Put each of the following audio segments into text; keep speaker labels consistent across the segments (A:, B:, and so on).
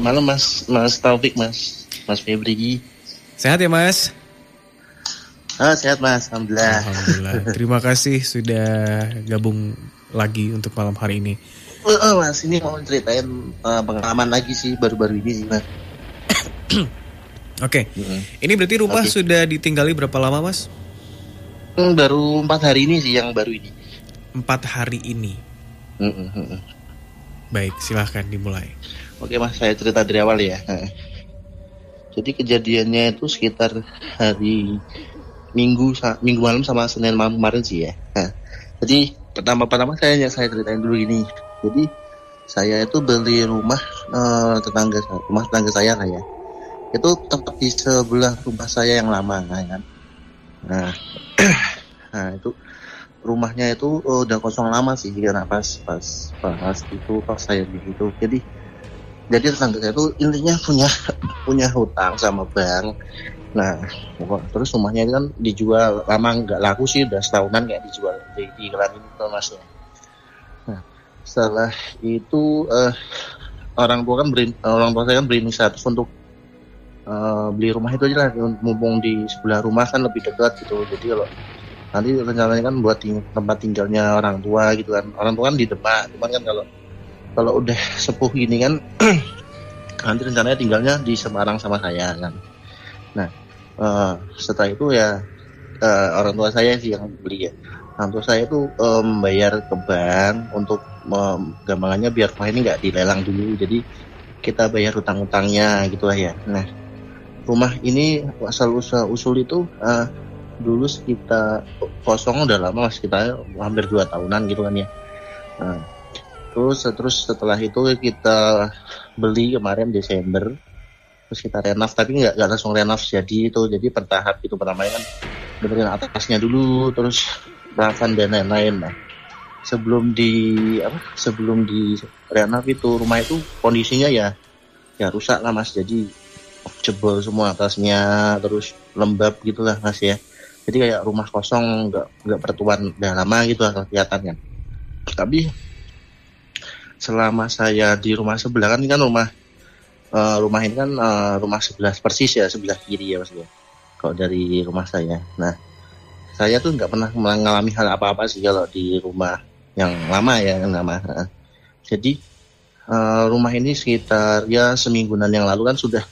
A: malam Mas Taufik, Mas Febri.
B: Sehat ya Mas?
A: Sehat Mas, Alhamdulillah.
B: Alhamdulillah. Terima kasih sudah gabung lagi untuk malam hari ini.
A: Mas, ini mau ceritain pengalaman lagi sih baru-baru ini sih Mas.
B: Oke. Ini berarti rumah sudah ditinggali berapa lama Mas?
A: Baru 4 hari ini sih, yang baru ini.
B: 4 hari ini. Baik, silahkan dimulai.
A: Oke Mas, saya cerita dari awal ya. Jadi kejadiannya itu sekitar hari Minggu malam sama Senin malam kemarin sih ya. Jadi pertama saya ceritain dulu gini. Jadi saya itu beli rumah tetangga saya lah ya. Itu tepat di sebelah rumah saya yang lama kan. Nah itu rumahnya itu udah kosong lama sih karena pas saya begitu. Jadi tetangga saya itu intinya punya hutang sama bank. Nah, terus rumahnya itu kan dijual lama, nggak laku sih, udah setahunan kayak dijual di iklan ini tuh Mas. Nah, setelah itu orang tua saya kan berinisiatif untuk beli rumah itu aja lah, mumpung di sebelah rumah kan lebih dekat gitu. Jadi kalau nanti rencananya kan buat tempat tinggalnya orang tua gitu kan. Orang tua kan di Demak, cuman kan kalau udah sepuh gini kan nanti rencananya tinggalnya di Semarang sama saya kan. Nah, setelah itu ya orang tua saya sih yang beli ya. Orang tua saya itu membayar ke bank untuk gampangannya biar rumah ini nggak dilelang dulu. Jadi kita bayar hutang-hutangnya gitu lah ya. Nah, rumah ini asal usul itu dulu kita kosong udah lama Mas, kita hampir 2 tahunan gitu kan ya. Nah, terus setelah itu kita beli kemarin Desember. Terus kita renov, tapi nggak langsung renov jadi bertahap gitu. Pertamanya kan benerin atasnya dulu, terus rakan dan lain-lain. Nah, sebelum di renov itu rumah itu kondisinya ya rusak lah Mas. Jadi jebol semua atasnya, terus lembab gitulah Mas ya. Jadi kayak rumah kosong, nggak bertuan udah lama gitu lah kelihatannya. Tapi selama saya di rumah sebelah kan rumah ini kan rumah sebelah persis ya, sebelah kiri ya Mas ya, kalau dari rumah saya. Nah, saya tuh nggak pernah mengalami hal apa-apa sih kalau di rumah yang lama ya, yang lama. Jadi rumah ini sekitar ya semingguan yang lalu kan sudah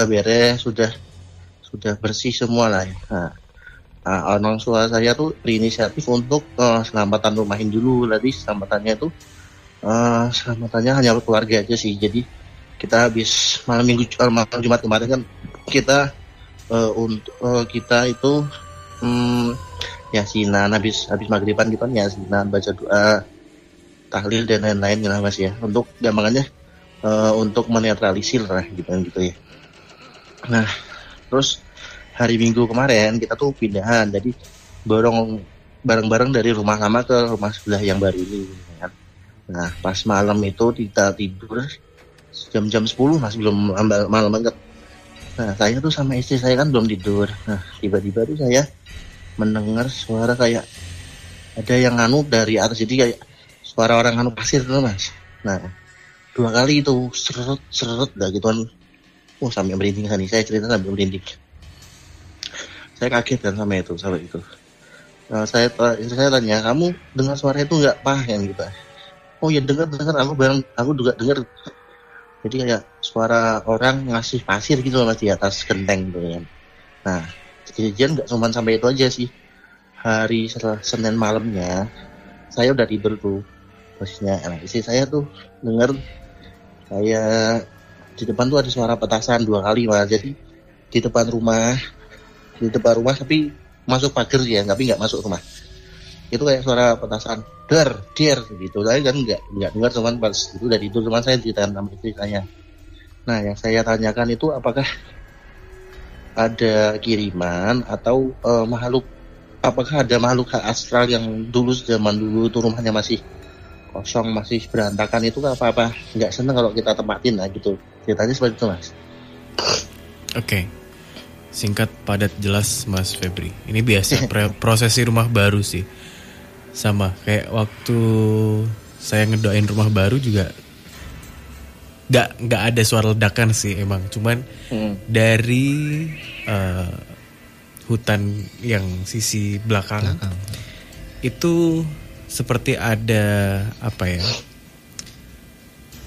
A: beres, sudah bersih semua lah ya. Orang tua saya tuh berinisiatif untuk selamatan rumah ini dulu. Tadi selamatannya hanya keluarga aja sih. Jadi kita habis malam Jumat kemarin kan kita kita itu yasinan habis maghriban gitu kan, yasinan, baca doa, tahlil dan lain-lain gitu Mas ya, untuk gampangannya untuk menetralisir lah gitu ya. Nah, terus hari Minggu kemarin kita tuh pindahan, jadi borong bareng-bareng dari rumah lama ke rumah sebelah yang baru ini kan. Nah, pas malam itu kita tidur jam 10 Mas, belum malam banget. Nah, saya tuh sama istri saya kan belum tidur. Nah, tiba-tiba tuh saya mendengar suara kayak ada yang dari atas, jadi kayak suara orang pasir tuh Mas. Nah, 2 kali itu seret dah gituan. Sampai merinding kan nih, saya cerita sampai merinding. Saya kaget kan sama itu. Nah, saya tanya, kamu dengar suara itu nggak Pak yang gitu? Oh ya dengar, aku juga dengar. Jadi kayak suara orang ngasih pasir gitu Mas di atas genteng gitu kan. Nah, kejadian nggak cuma sampai itu aja sih. Hari setelah Senin malamnya, saya udah tidur tuh posisinya. Nah, istri saya tuh dengar kayak di depan tuh ada suara petasan 2 kali Mas. Jadi di depan rumah tapi masuk pagar ya, tapi nggak masuk rumah. Itu kayak suara petasan der gitu. Saya kan nggak dengar, cuman pas itu udah tidur, cuman saya ceritakan sama istri saya. Nah, yang saya tanyakan itu apakah ada kiriman atau apakah ada makhluk astral yang zaman dulu itu rumahnya masih kosong, masih berantakan, itu apa nggak seneng kalau kita tempatin lah gitu. Ceritanya seperti itu Mas.
B: Oke. Singkat, padat, jelas Mas Febri. Ini biasa prosesi rumah baru sih. Sama kayak waktu saya ngedoain rumah baru juga nggak ada suara ledakan sih emang, cuman dari hutan yang sisi belakang itu seperti ada apa ya,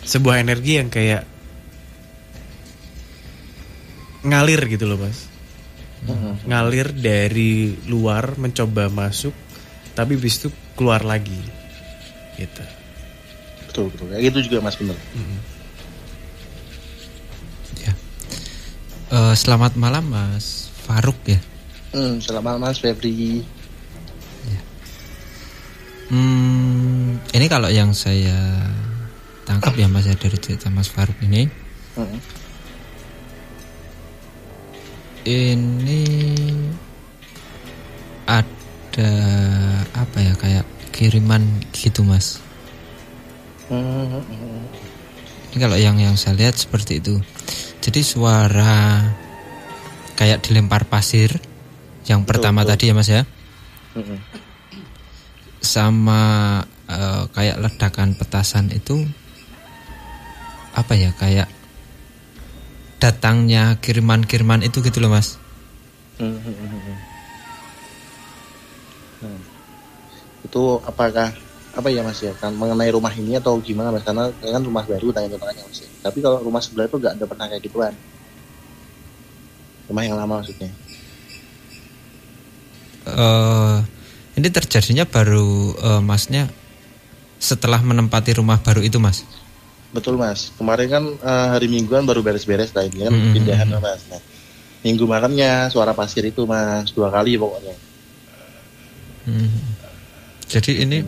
B: sebuah energi yang kayak ngalir gitu loh mas, ngalir dari luar mencoba masuk tapi bis itu keluar lagi gitu.
A: Betul kayak gitu juga mas, bener.
C: Ya. Selamat malam Mas Faruk ya.
A: Selamat malam Mas Febri.
C: Ya. Ini kalau yang saya tangkap ya Mas ya dari cerita Mas Faruk ini, ini ada apa ya, kayak kiriman gitu Mas. Ini kalau yang saya lihat seperti itu. Jadi suara kayak dilempar pasir yang pertama tadi ya Mas ya, sama kayak ledakan petasan itu apa ya, kayak datangnya kiriman-kiriman itu gitu loh Mas.
A: Itu apakah apa ya Mas ya, kan mengenai rumah ini atau gimana Mas, karena kan rumah baru tanya-tanya Mas ya. Tapi kalau rumah sebelah itu nggak ada pernah kayak gituan, rumah yang lama maksudnya.
C: Ini terjadinya baru Masnya setelah menempati rumah baru itu Mas?
A: Betul Mas, kemarin kan hari Mingguan baru beres-beres lah ini kan pindahan Mas. Nah, Minggu malamnya suara pasir itu Mas 2 kali pokoknya.
C: Jadi ini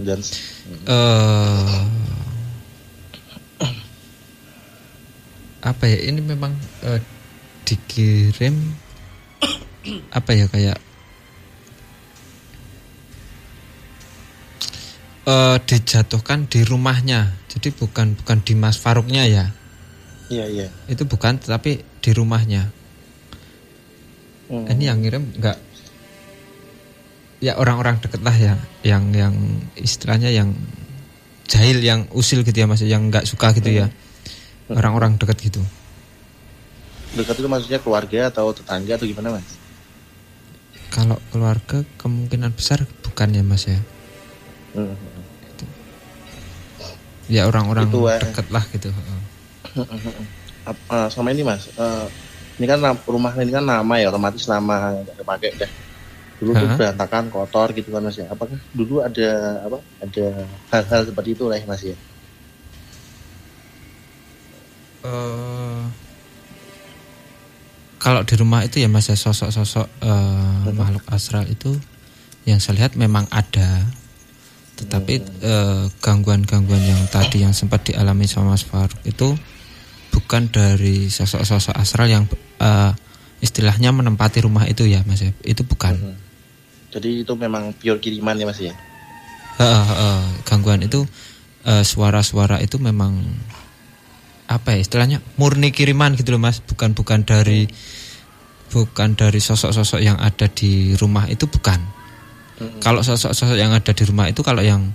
C: apa ya, ini memang dikirim apa ya, kayak dijatuhkan di rumahnya. Jadi bukan di Mas Faruknya ya.
A: Iya.
C: Itu bukan, tetapi di rumahnya. Ini yang ngirim enggak ya, orang-orang deket lah ya, yang istilahnya yang jahil, yang usil gitu ya Mas, yang enggak suka gitu ya. Orang-orang deket gitu.
A: Dekat itu maksudnya keluarga atau tetangga atau gimana Mas?
C: Kalau keluarga kemungkinan besar bukan ya Mas ya. Ya orang-orang deket lah gitu.
A: Sama ini Mas, ini kan rumah ini kan lama ya, otomatis lama nggak dipakai dah. Dulu tuh berantakan, kotor gitu kan Mas ya. Apakah dulu ada hal-hal seperti itu lah Mas ya?
C: Kalau di rumah itu ya Mas ya, sosok-sosok makhluk astral itu yang saya lihat memang ada. Tetapi gangguan-gangguan yang tadi yang sempat dialami sama Mas Faruk itu bukan dari sosok-sosok astral yang istilahnya menempati rumah itu ya Mas ya. Itu bukan.
A: Jadi itu memang pure kiriman ya Mas ya?
C: Gangguan itu suara-suara itu memang apa ya istilahnya, murni kiriman gitu loh Mas. Bukan dari sosok-sosok yang ada di rumah itu, bukan. Kalau sosok-sosok yang ada di rumah itu, kalau yang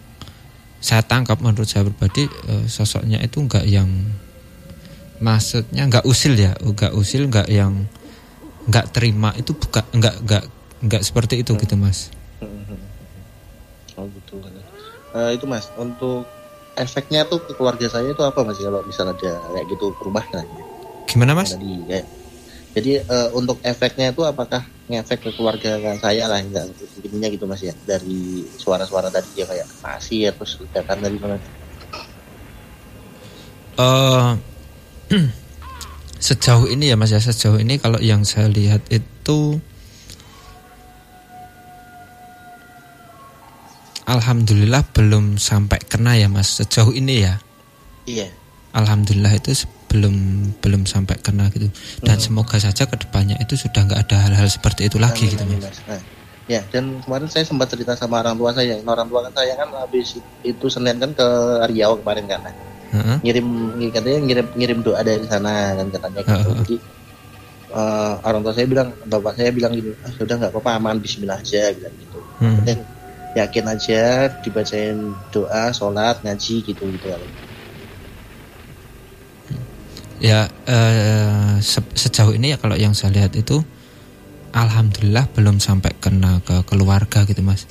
C: saya tangkap menurut saya pribadi, sosoknya itu enggak yang, maksudnya enggak usil ya, enggak yang enggak terima, itu bukan, enggak seperti itu gitu Mas.
A: Oh gitu. Itu Mas, untuk efeknya tuh ke keluarga saya itu apa Mas kalau misalnya ada kayak gitu perubahan kan?
C: Gimana Mas?
A: Jadi untuk efeknya itu apakah ngefek ke keluarga saya lah, enggak intinya gitu Mas ya, dari suara-suara tadi ya, kayak pasir terus ledakan tadi mana?
C: Sejauh ini ya Mas ya, sejauh ini kalau yang saya lihat itu alhamdulillah belum sampai kena ya Mas, sejauh ini ya. Iya. Alhamdulillah itu belum sampai kena gitu. Dan semoga saja kedepannya itu sudah nggak ada hal-hal seperti itu lagi gitu Mas.
A: Ya, dan kemarin saya sempat cerita sama orang tua saya. Orang tua saya kan habis itu Senin kan ke Riau kemarin kan. Ngirim doa dari sana kan katanya gitu. Jadi orang tua saya bilang, bapak saya bilang gitu, sudah nggak apa-apa, aman, bismillah aja bilang gitu. Dan yakin aja, dibacain doa, sholat, ngaji gitu kan.
C: Ya sejauh ini ya kalau yang saya lihat itu alhamdulillah belum sampai kena ke keluarga gitu Mas.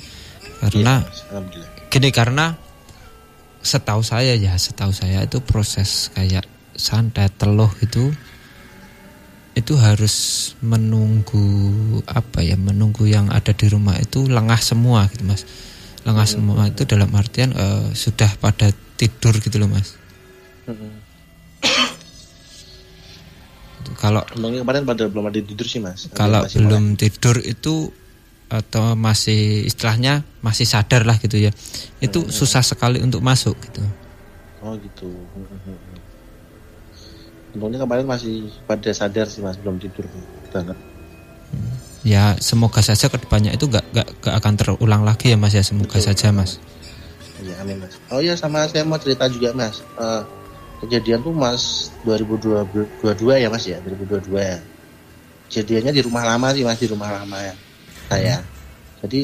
C: Karena gini, karena setahu saya itu proses kayak santet teluh itu harus menunggu menunggu yang ada di rumah itu lengah semua gitu Mas. Lengah semua itu dalam artian sudah pada tidur gitu loh Mas. Kalau
A: kemarin pada belum ada tidur sih Mas.
C: Kalau belum tidur itu atau masih istilahnya masih sadar lah gitu ya. Itu susah sekali untuk masuk gitu.
A: Oh gitu. Untungnya kemarin masih pada sadar sih Mas, belum tidur banget.
C: Ya semoga saja kedepannya itu gak akan terulang lagi ya Mas ya, semoga saja Mas.
A: Ya amin Mas. Oh iya, sama saya mau cerita juga Mas. Kejadian tuh Mas 2022 ya Mas ya, 2022 ya. Kejadiannya di rumah lama sih Mas, di rumah lama ya saya. Jadi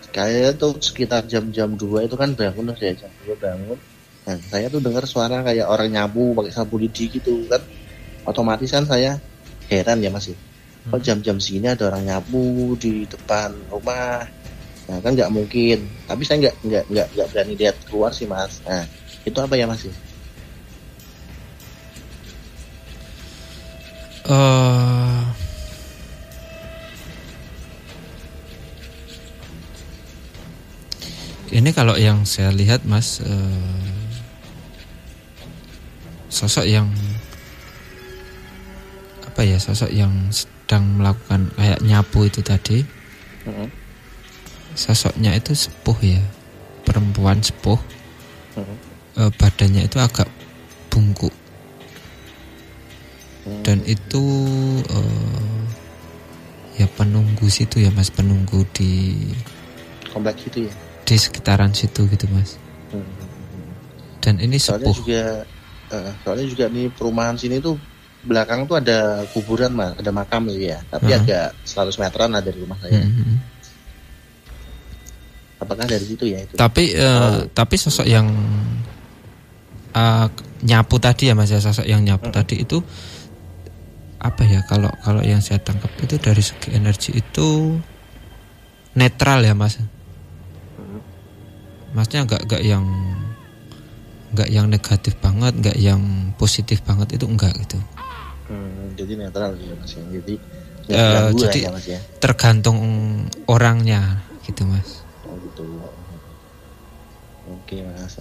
A: kayak tuh sekitar jam 2 itu kan bangun tuh, saya jam 2 bangun. Nah, saya tuh dengar suara kayak orang nyapu pakai sapu lidi gitu kan. Otomatis kan saya heran ya Mas. Kok jam-jam segini ada orang nyapu di depan rumah? Nah, kan nggak mungkin. Tapi saya nggak berani lihat keluar sih Mas. Nah, itu apa ya Mas?
C: Ini kalau yang saya lihat Mas, sosok yang sosok yang sedang melakukan kayak nyapu itu tadi. Sosoknya itu sepuh ya, perempuan sepuh. Badannya itu agak bungkuk dan itu ya penunggu situ ya Mas, penunggu di
A: komplek situ ya,
C: di sekitaran situ gitu Mas. Dan ini sepuh.
A: Soalnya juga nih perumahan sini tuh belakang tuh ada kuburan Mas, ada makam ya, tapi agak 100 meteran lah dari rumah saya. Apakah dari situ ya itu?
C: Tapi sosok yang nyapu tadi ya Mas ya, sosok yang nyapu tadi itu apa ya, kalau yang saya tangkap itu dari segi energi itu netral ya Mas. Masnya enggak yang negatif banget, enggak yang positif banget, itu enggak gitu.
A: Jadi netral ya Mas. Jadi
C: ya, Mas ya. Tergantung orangnya gitu Mas.
A: Oh gitu. Oke Mas.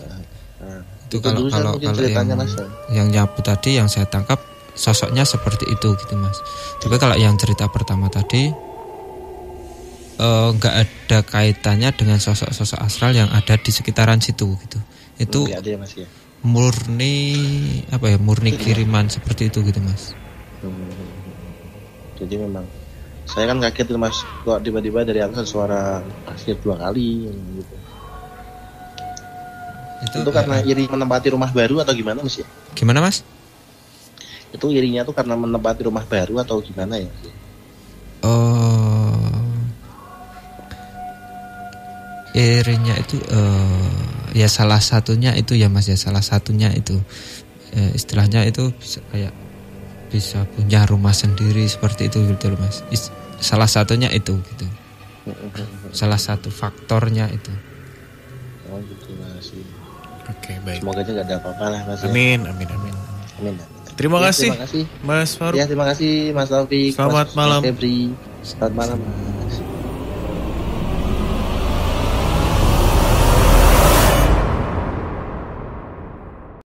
C: Itu kalau yang nyapu tadi yang saya tangkap sosoknya seperti itu gitu Mas. Tapi kalau yang cerita pertama tadi nggak ada kaitannya dengan sosok-sosok astral yang ada di sekitaran situ gitu. Itu
A: ada ya Mas ya.
C: Murni kiriman seperti itu gitu Mas.
A: Jadi memang saya kan kaget Mas, kok tiba-tiba dari atas suara pasir 2 kali gitu. Itu karena iri menempati rumah baru atau gimana Mas ya?
C: Gimana Mas?
A: Itu irinya tuh karena menempati rumah baru atau gimana ya?
C: Irinya itu ya salah satunya itu ya Mas ya, salah satunya itu istilahnya itu bisa punya rumah sendiri seperti itu gitu loh Mas. Salah satunya itu gitu. Salah satu faktornya itu.
A: Oh gitu Mas.
B: Oke, baik.
A: Semoga aja gak ada apa-apa lah Mas.
B: Amin. Terima kasih Mas Faruk.
A: Ya, terima kasih Mas Taufik.
B: Selamat malam.
A: Mas Febri. Selamat malam.